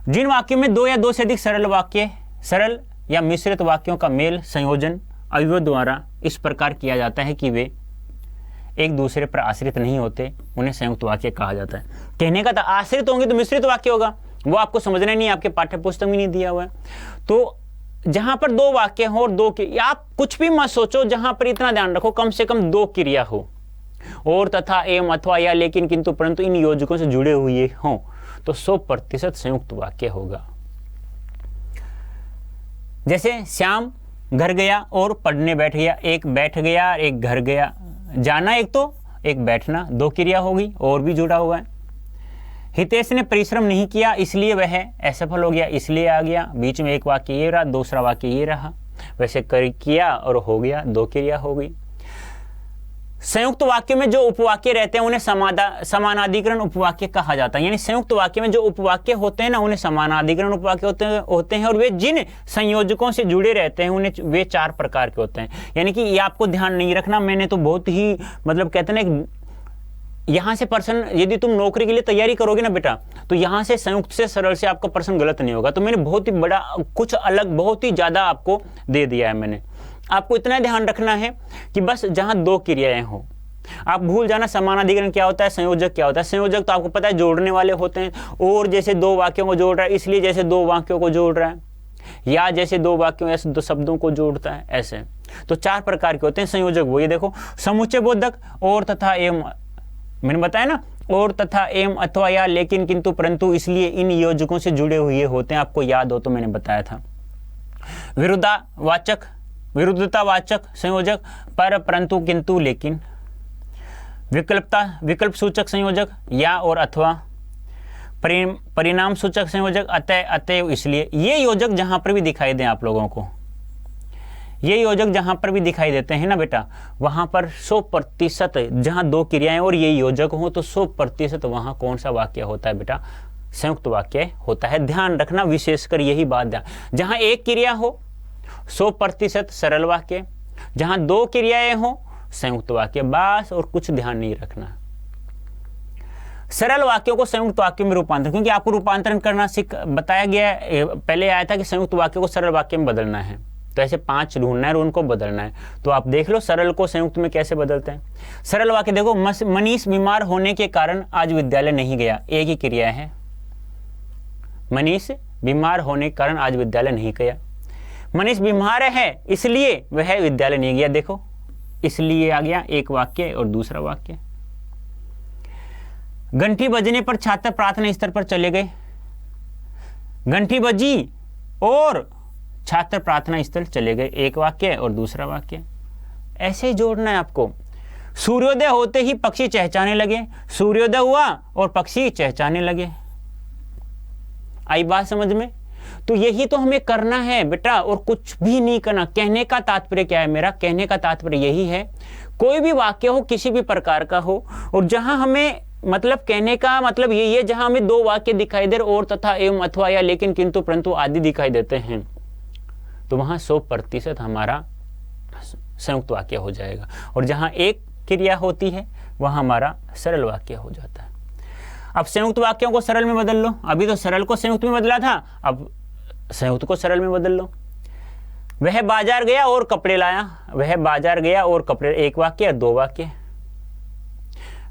जिन वाक्यों में 2 या 2 से अधिक सरल या मिश्रित वाक्यों का मेल संयोजन अवयवों द्वारा इस प्रकार किया जाता है कि वे एक दूसरे पर आश्रित नहीं होते, उन्हें संयुक्त वाक्य कहा जाता है। कहने का था आश्रित होंगे तो मिश्रित वाक्य होगा, वो आपको समझना नहीं, आपके पाठ्य पुस्तक में नहीं दिया हुआ है। तो जहां पर दो वाक्य हो और दो आप कुछ भी मत सोचो, जहां पर इतना ध्यान रखो कम से कम दो क्रिया हो, और तथा एवं अथवा या लेकिन किंतु परंतु इन योजकों से जुड़े हुए हों तो 100% संयुक्त वाक्य होगा। जैसे श्याम घर गया और पढ़ने बैठ गया, एक बैठ गया एक घर गया, जाना एक तो एक बैठना, दो क्रिया होगी और भी जुड़ा हुआ है। हितेश ने परिश्रम नहीं किया इसलिए वह असफल हो गया, इसलिए आ गया, बीच में एक वाक्य ये रहा, दूसरा वाक्य ये रहा, वैसे कर किया और हो गया, दो क्रिया हो गई। संयुक्त वाक्य में जो उपवाक्य रहते हैं उन्हें समानाधिकरण उपवाक्य कहा जाता है। यानी संयुक्त वाक्य में जो उपवाक्य होते हैं ना उन्हें समानाधिकरण उपवाक्य होते हैं और वे जिन संयोजकों से जुड़े रहते हैं उन्हें वे 4 प्रकार के होते हैं। यानी कि ये आपको ध्यान नहीं रखना, मैंने तो बहुत ही मतलब कहते हैं ना, यहाँ से प्रश्न यदि तुम नौकरी के लिए तैयारी करोगे ना बेटा तो यहाँ से संयुक्त से सरल से आपका प्रश्न गलत नहीं होगा। तो मैंने बहुत ही बड़ा कुछ अलग बहुत ही ज्यादा आपको दे दिया है। मैंने आपको इतना ध्यान रखना है कि बस जहां दो क्रियाएं हो, आप भूल जाना समानाधिकरण क्या होता है, संयोजक क्या होता है। संयोजक तो आपको पता है जोड़ने वाले होते हैं, और जैसे दो वाक्यों को जोड़ रहा है इसलिए जैसे दो वाक्यों को जोड़ रहा है, या जैसे दो वाक्यों ऐसे दो शब्दों को जोड़ता है, ऐसे। तो 4 प्रकार के होते हैं संयोजक। वो ये देखो, समुच्चय बोधक और तथा एवं, मैंने बताया ना, और तथा एवं अथवा या लेकिन किंतु परंतु इसलिए इन योजकों से जुड़े हुए होते हैं। आपको याद हो तो मैंने बताया था। विरुद्धतावाचक संयोजक पर परंतु किंतु लेकिन, विकल्प सूचक संयोजक या और अथवा, परिणाम सूचक संयोजक अतः अतएव इसलिए। ये योजक जहां पर भी दिखाई दें आप लोगों को, ये योजक जहां पर भी दिखाई देते हैं ना बेटा, वहां पर 100% जहां दो क्रियाएं और ये योजक हो तो 100% वहां कौन सा वाक्य होता है बेटा, संयुक्त वाक्य होता है। ध्यान रखना विशेषकर यही बात ध्यान, जहां एक क्रिया हो 100% सरल वाक्य, जहां दो क्रियाएं हो संयुक्त वाक्य, बस और कुछ ध्यान नहीं रखना। सरल वाक्यों को संयुक्त वाक्य में रूपांतरण, क्योंकि आपको रूपांतरण करना बताया गया, पहले आया था कि संयुक्त वाक्य को सरल वाक्य में बदलना है, तो ऐसे 5 ढूंढना है और उनको बदलना है। तो आप देख लो सरल को संयुक्त में कैसे बदलते हैं। सरल वाक्य देखो, मनीष बीमार होने के कारण आज विद्यालय नहीं गया, एक ही क्रिया है। मनीष बीमार होने के कारण आज विद्यालय नहीं गया। मनीष बीमार है इसलिए वह विद्यालय नहीं गया, देखो इसलिए आ गया एक वाक्य और दूसरा वाक्य। घंटी बजने पर छात्र प्रार्थना स्थल पर चले गए, घंटी बजी और छात्र प्रार्थना स्थल चले गए, एक वाक्य और दूसरा वाक्य। ऐसे ही जोड़ना है आपको। सूर्योदय होते ही पक्षी चहचहाने लगे, सूर्योदय हुआ और पक्षी चहचहाने लगे। आई बात समझ में? तो यही तो हमें करना है बेटा, और कुछ भी नहीं करना। कहने का तात्पर्य क्या है मेरा, कहने का तात्पर्य यही है, कोई भी वाक्य हो किसी भी प्रकार का हो, और जहां हमें मतलब कहने का मतलब यही है, जहां हमें दो वाक्य दिखाई दे और तथा एवं अथवा या लेकिन किंतु परंतु आदि दिखाई देते हैं, तो वहां 100% हमारा संयुक्त वाक्य हो जाएगा। और जहां एक क्रिया होती है वहां हमारा सरल वाक्य हो जाता है। अब संयुक्त वाक्यों को सरल में बदल लो। अभी तो सरल को संयुक्त में बदला था, अब संयुक्त को सरल में बदल लो। वह बाजार गया और कपड़े लाया, वह बाजार गया और कपड़े, एक वाक्य और दो वाक्य।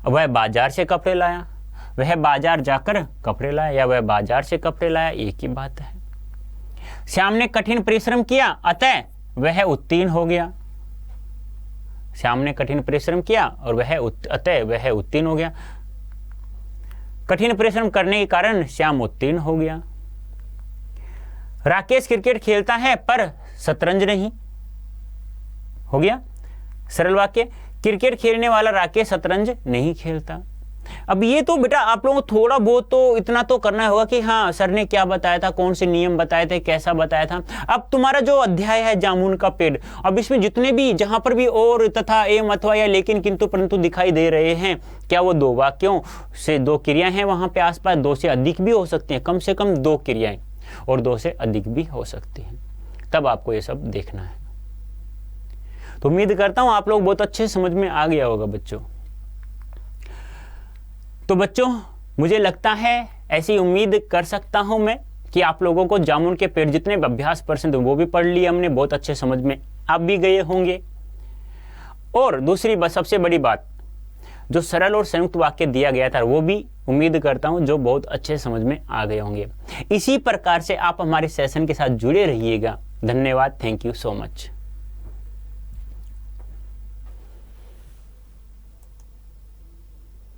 वह बाजार से कपड़े लाया, वह बाजार जाकर कपड़े लाया, या वह बाजार से कपड़े लाया, एक ही बात है। श्याम ने कठिन परिश्रम किया अतः वह उत्तीर्ण हो गया। श्याम ने कठिन परिश्रम किया और अतः वह उत्तीर्ण हो गया। कठिन परिश्रम करने के कारण श्याम उत्तीर्ण हो गया। राकेश क्रिकेट खेलता है पर शतरंज नहीं, हो गया सरल वाक्य। क्रिकेट खेलने वाला राकेश शतरंज नहीं खेलता। अब ये तो बेटा आप लोगों को थोड़ा बहुत तो इतना तो करना होगा कि हाँ सर ने क्या बताया था, कौन से नियम बताए थे, कैसा बताया था। अब तुम्हारा जो अध्याय है जामुन का पेड़, अब इसमें जितने भी जहां पर भी और तथा एवं अथवा या लेकिन किंतु परंतु दिखाई दे रहे हैं, क्या वो दो वाक्यों से दो क्रियाएं हैं वहां पे आसपास, दो से अधिक भी हो सकती हैं, कम से कम दो क्रियाएं और दो से अधिक भी हो सकती हैं। तब आपको ये सब देखना है। तो उम्मीद करता हूं आप लोग बहुत अच्छे समझ में आ गया होगा बच्चों। तो बच्चों मुझे लगता है, ऐसी उम्मीद कर सकता हूं मैं कि आप लोगों को जामुन के पेड़ जितने अभ्यास प्रश्न थे वो भी पढ़ लिए हमने, बहुत अच्छे समझ में आप भी गए होंगे। और दूसरी बात, सबसे बड़ी बात, जो सरल और संयुक्त वाक्य दिया गया था वो भी उम्मीद करता हूं जो बहुत अच्छे समझ में आ गए होंगे। इसी प्रकार से आप हमारे सेशन के साथ जुड़े रहिएगा। धन्यवाद, थैंक यू सो मच।